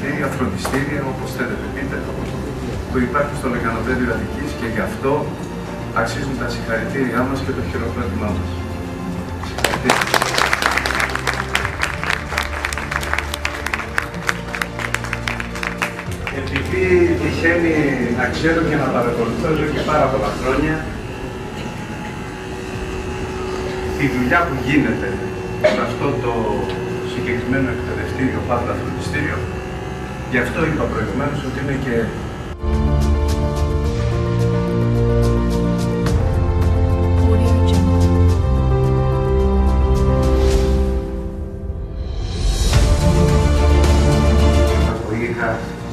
εκπαιδευτήρια, φροντιστήρια, όπως θέλετε πείτε, που υπάρχει στο Λεκανοπέδιο Αττικής και γι' αυτό αξίζουν τα συγχαρητήριά μας και το χειροκρότημά μας. Συγχαρητήρια. Επειδή τυχαίνει να ξέρω και να παρακολουθώ εδώ και πάρα πολλά χρόνια τη δουλειά που γίνεται σε αυτό το συγκεκριμένο εκπαιδευτήριο, πάντα φροντιστήριο, γι' αυτό είπα προηγουμένως ότι είναι και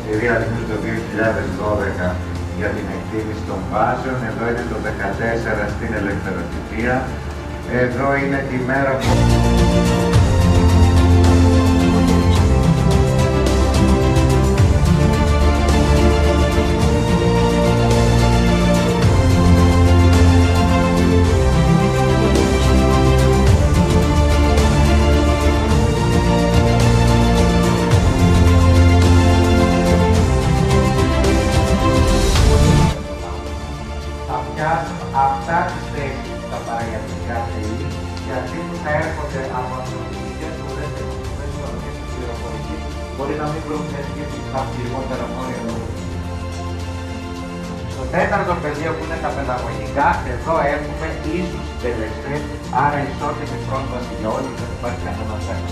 στη διαδικασία το 2012 για την εκτίμηση των βάσεων, εδώ είναι το 2014 στην ελευθερωτυπία, εδώ είναι τη μέρα που... Αυτά τις θέσεις στα παραγωγικά ΤΕΙ, γιατί που θα έρχονται από αυτοκινητικές που δεν έχουν μέσω της πληροφορικής, μπορεί να μην βρουν θέση γιατί υπάρχει λιγότερο μόνο. Στο τέταρτο πεδίο που είναι τα παιδαγωγικά, εδώ έχουμε ίσους συντελεστές, άρα ισότιμη πρόσβαση για όλους, δεν υπάρχει κανένα θέμα.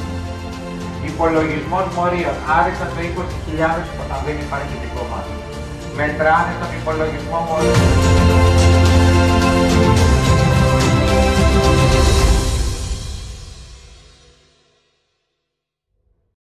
Υπολογισμός μορίων, άριστα το 20.000 όταν δεν υπάρχει δικό μας. Μετράνε τον υπολογισμό μορίων.